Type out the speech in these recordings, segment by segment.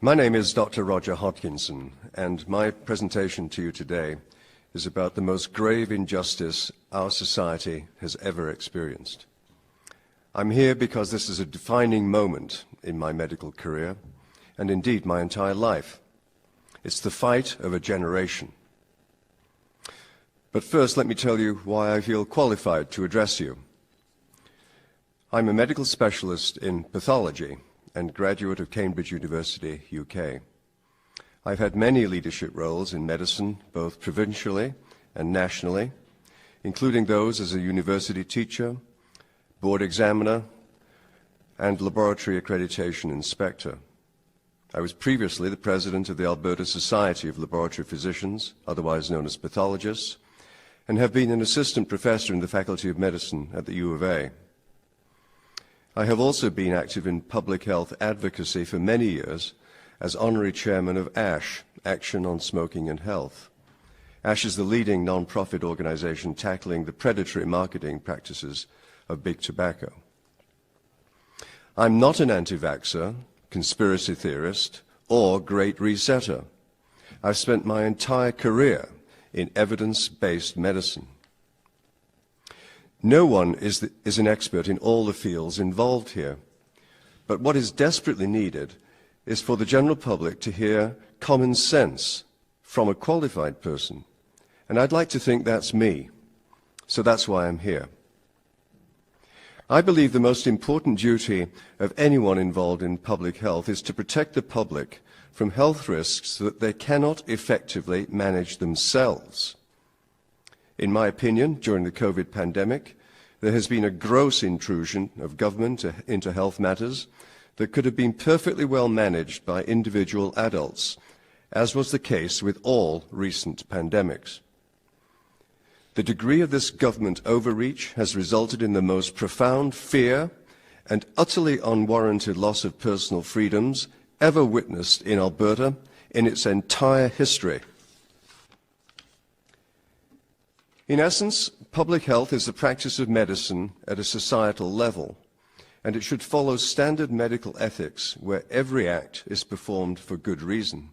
My name is Dr. Roger Hodkinson, and my presentation to you today is about the most grave injustice our society has ever experienced. I'm here because this is a defining moment in my medical career, and indeed my entire life. It's the fight of a generation. But first, let me tell you why I feel qualified to address you. I'm a medical specialist in pathology and graduate of Cambridge University, UK. I've had many leadership roles in medicine, both provincially and nationally, including those as a university teacher, board examiner, and laboratory accreditation inspector. I was previously the president of the Alberta Society of Laboratory Physicians, otherwise known as pathologists, and have been an assistant professor in the Faculty of Medicine at the U of A. I have also been active in public health advocacy for many years as honorary chairman of ASH, Action on Smoking and Health. ASH is the leading non-profit organization tackling the predatory marketing practices of big tobacco. I'm not an anti-vaxxer, conspiracy theorist, or great resetter. I've spent my entire career in evidence-based medicine. No one is an expert in all the fields involved here, but what is desperately needed is for the general public to hear common sense from a qualified person, and I'd like to think that's me, so that's why I'm here. I believe the most important duty of anyone involved in public health is to protect the public from health risks that they cannot effectively manage themselves. In my opinion, during the COVID pandemic, there has been a gross intrusion of government into health matters that could have been perfectly well managed by individual adults, as was the case with all recent pandemics. The degree of this government overreach has resulted in the most profound fear and utterly unwarranted loss of personal freedoms ever witnessed in Alberta in its entire history. In essence, public health is the practice of medicine at a societal level, and it should follow standard medical ethics where every act is performed for good reason.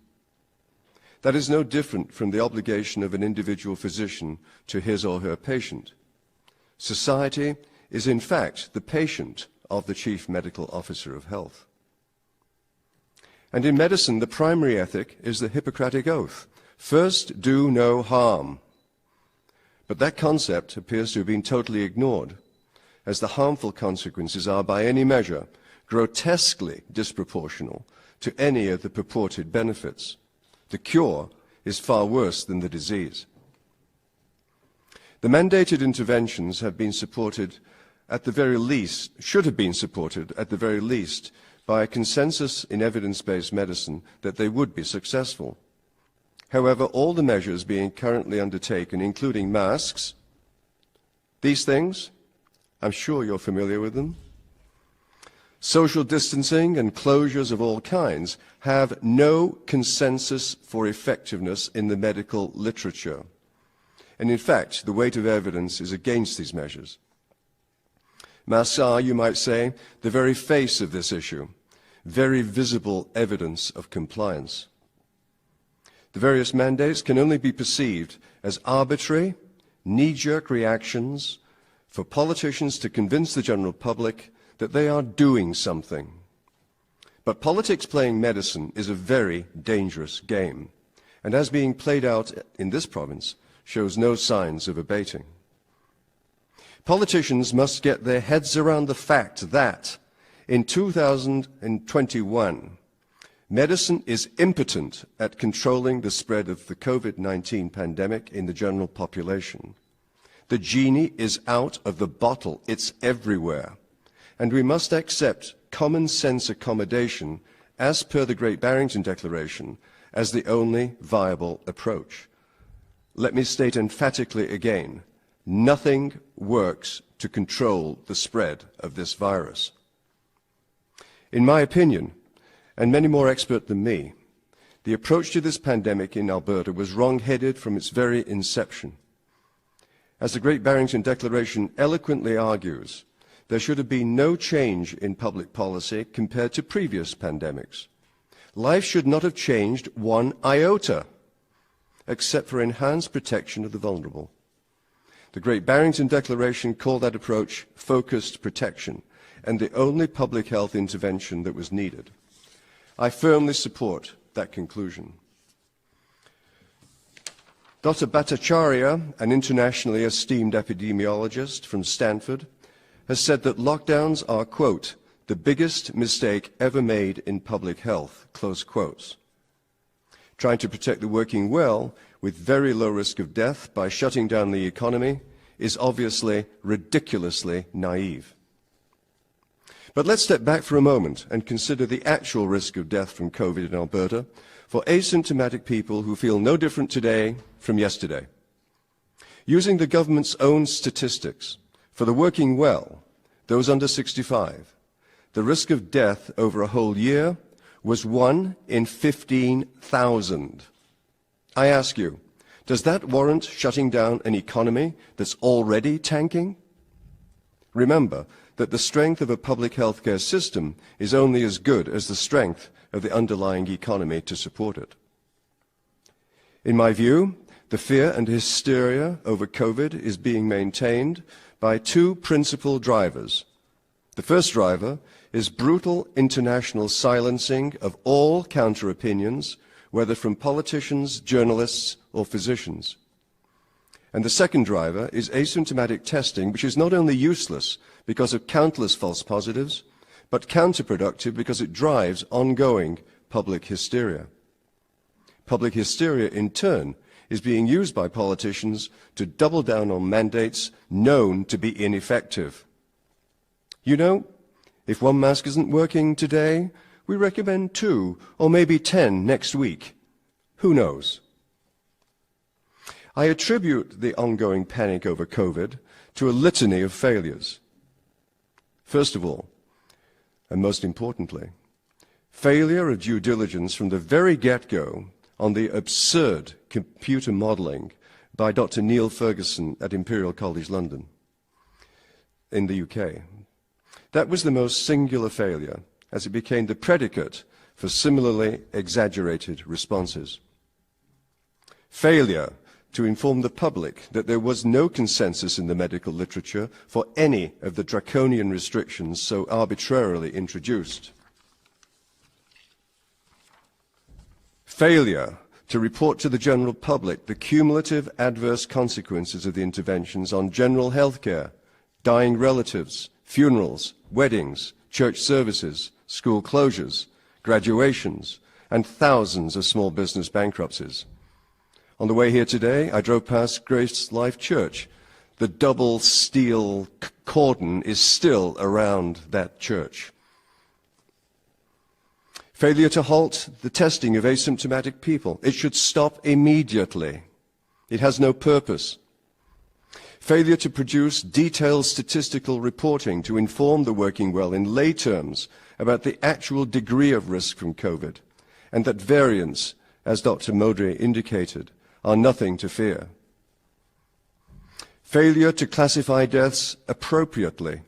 That is no different from the obligation of an individual physician to his or her patient. Society is in fact the patient of the Chief Medical Officer of Health. And in medicine, the primary ethic is the Hippocratic Oath. First, do no harm. But that concept appears to have been totally ignored, as the harmful consequences are, by any measure, grotesquely disproportional to any of the purported benefits. The cure is far worse than the disease. The mandated interventions have been supported at the very least, should have been supported at the very least, by a consensus in evidence-based medicine that they would be successful. However, all the measures being currently undertaken, including masks, these things, I'm sure you're familiar with them, social distancing and closures of all kinds, have no consensus for effectiveness in the medical literature. And in fact, the weight of evidence is against these measures. Masks are, you might say, the very face of this issue, very visible evidence of compliance. The various mandates can only be perceived as arbitrary, knee-jerk reactions for politicians to convince the general public that they are doing something. But politics playing medicine is a very dangerous game, and as being played out in this province, shows no signs of abating. Politicians must get their heads around the fact that in 2021, medicine is impotent at controlling the spread of the COVID-19 pandemic in the general population. The genie is out of the bottle. It's everywhere. And we must accept common sense accommodation, as per the Great Barrington Declaration, as the only viable approach. Let me state emphatically again, nothing works to control the spread of this virus. In my opinion, and many more expert than me, the approach to this pandemic in Alberta was wrong-headed from its very inception. As the Great Barrington Declaration eloquently argues, there should have been no change in public policy compared to previous pandemics. life should not have changed one iota, except for enhanced protection of the vulnerable. The Great Barrington Declaration called that approach focused protection, and the only public health intervention that was needed. I firmly support that conclusion. Dr. Bhattacharya, an internationally esteemed epidemiologist from Stanford, has said that lockdowns are, quote, the biggest mistake ever made in public health, close quotes. Trying to protect the working well with very low risk of death by shutting down the economy is obviously ridiculously naive. But let's step back for a moment and consider the actual risk of death from COVID in Alberta for asymptomatic people who feel no different today from yesterday. Using the government's own statistics, for the working well, those under 65, the risk of death over a whole year was 1 in 15,000. I ask you, does that warrant shutting down an economy that's already tanking? Remember that the strength of a public health care system is only as good as the strength of the underlying economy to support it. In my view, the fear and hysteria over COVID is being maintained by two principal drivers. The first driver is brutal international silencing of all counter-opinions, whether from politicians, journalists, or physicians. And the second driver is asymptomatic testing, which is not only useless because of countless false positives, but counterproductive because it drives ongoing public hysteria. Public hysteria, in turn, is being used by politicians to double down on mandates known to be ineffective. You know, if one mask isn't working today, we recommend 2 or maybe 10 next week. Who knows? I attribute the ongoing panic over COVID to a litany of failures. First of all, and most importantly, failure of due diligence from the very get-go on the absurd computer modelling by Dr. Neil Ferguson at Imperial College London in the UK. That was the most singular failure, as it became the predicate for similarly exaggerated responses. Failure to inform the public that there was no consensus in the medical literature for any of the draconian restrictions so arbitrarily introduced. Failure to report to the general public the cumulative adverse consequences of the interventions on general health care, dying relatives, funerals, weddings, church services, school closures, graduations, and thousands of small business bankruptcies. On the way here today, I drove past Grace Life Church. The double steel cordon is still around that church. Failure to halt the testing of asymptomatic people. It should stop immediately. It has no purpose. Failure to produce detailed statistical reporting to inform the working well in lay terms about the actual degree of risk from COVID, and that variants, as Dr. Modry indicated, are nothing to fear. Failure to classify deaths appropriately.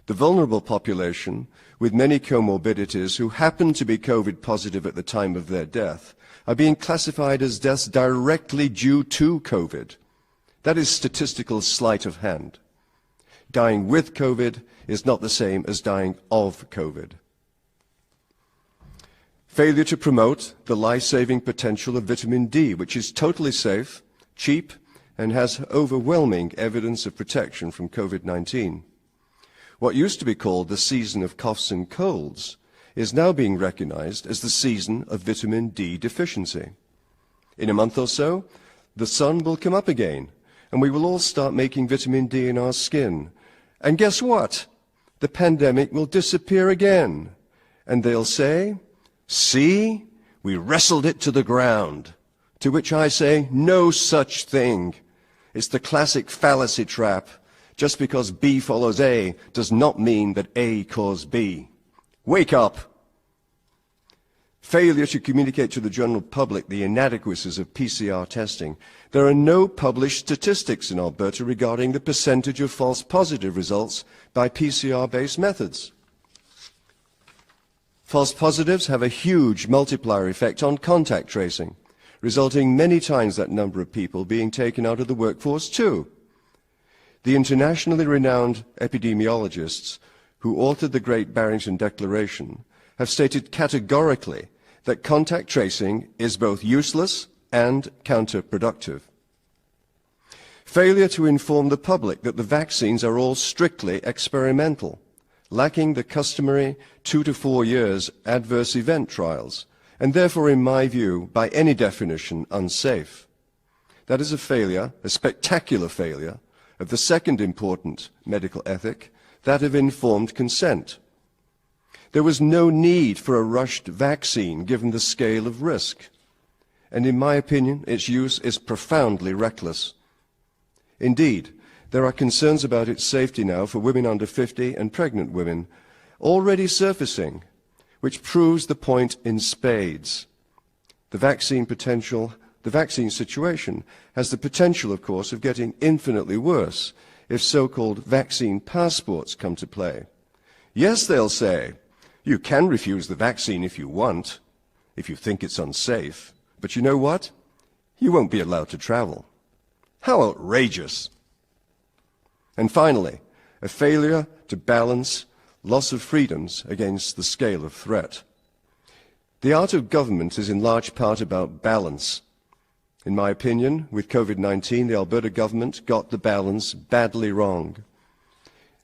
The vulnerable population, with many comorbidities, who happen to be COVID positive at the time of their death, are being classified as deaths directly due to COVID. That is statistical sleight of hand. Dying with COVID is not the same as dying of COVID. Failure to promote the life-saving potential of vitamin D, which is totally safe, cheap, and has overwhelming evidence of protection from COVID-19. What used to be called the season of coughs and colds is now being recognized as the season of vitamin D deficiency. In a month or so, the sun will come up again, and we will all start making vitamin D in our skin. And guess what? The pandemic will disappear again. And they'll say, "See, we wrestled it to the ground." To which I say, no such thing. It's the classic fallacy trap. Just because B follows A does not mean that A caused B. Wake up! Failure to communicate to the general public the inadequacies of PCR testing. There are no published statistics in Alberta regarding the percentage of false positive results by PCR-based methods. False positives have a huge multiplier effect on contact tracing, resulting many times that number of people being taken out of the workforce too. The internationally renowned epidemiologists who authored the Great Barrington Declaration have stated categorically that contact tracing is both useless and counterproductive. Failure to inform the public that the vaccines are all strictly experimental, lacking the customary 2 to 4 years adverse event trials, and therefore, in my view, by any definition, unsafe. That is a failure, a spectacular failure, of the second important medical ethic, that of informed consent. There was no need for a rushed vaccine given the scale of risk, and in my opinion, its use is profoundly reckless. Indeed, there are concerns about its safety now for women under 50 and pregnant women, already surfacing, which proves the point in spades. The vaccine situation has the potential, of course, of getting infinitely worse if so-called vaccine passports come to play. Yes, they'll say, you can refuse the vaccine if you want, if you think it's unsafe, but you know what? You won't be allowed to travel. How outrageous! And finally, a failure to balance loss of freedoms against the scale of threat. The art of government is in large part about balance. In my opinion, with COVID-19, the Alberta government got the balance badly wrong.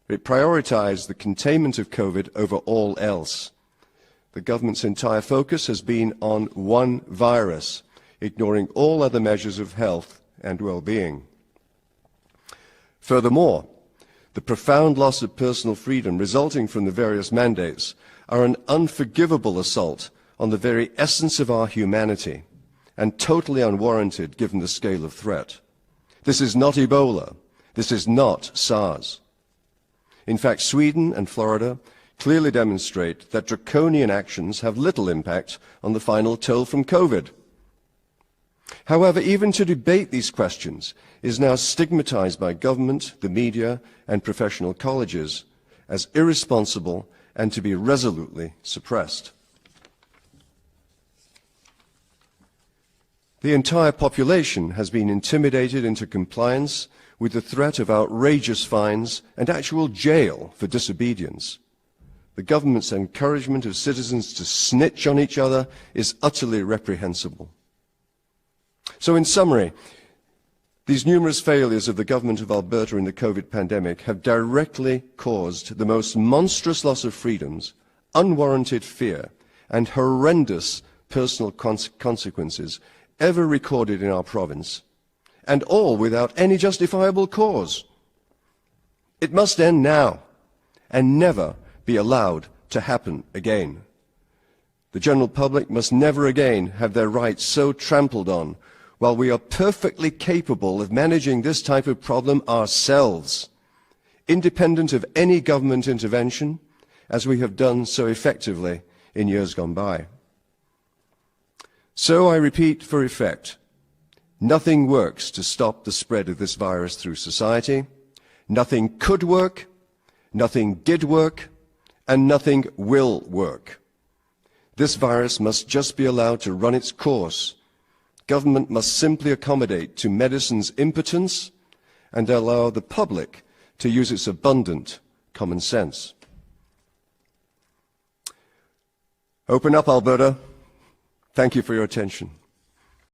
It prioritized the containment of COVID over all else. The government's entire focus has been on one virus, ignoring all other measures of health and well-being. Furthermore, the profound loss of personal freedom resulting from the various mandates are an unforgivable assault on the very essence of our humanity and totally unwarranted given the scale of threat. This is not Ebola. This is not SARS. In fact, Sweden and Florida clearly demonstrate that draconian actions have little impact on the final toll from COVID. However, even to debate these questions is now stigmatized by government, the media, and professional colleges as irresponsible and to be resolutely suppressed. The entire population has been intimidated into compliance with the threat of outrageous fines and actual jail for disobedience. The government's encouragement of citizens to snitch on each other is utterly reprehensible. So in summary, these numerous failures of the government of Alberta in the COVID pandemic have directly caused the most monstrous loss of freedoms, unwarranted fear, and horrendous personal consequences ever recorded in our province, and all without any justifiable cause. It must end now, and never be allowed to happen again. The general public must never again have their rights so trampled on, while we are perfectly capable of managing this type of problem ourselves, independent of any government intervention, as we have done so effectively in years gone by. So I repeat for effect, nothing works to stop the spread of this virus through society, nothing could work, nothing did work, and nothing will work. This virus must just be allowed to run its course. Government must simply accommodate to medicine's impotence and allow the public to use its abundant common sense. Open up, Alberta. Thank you for your attention.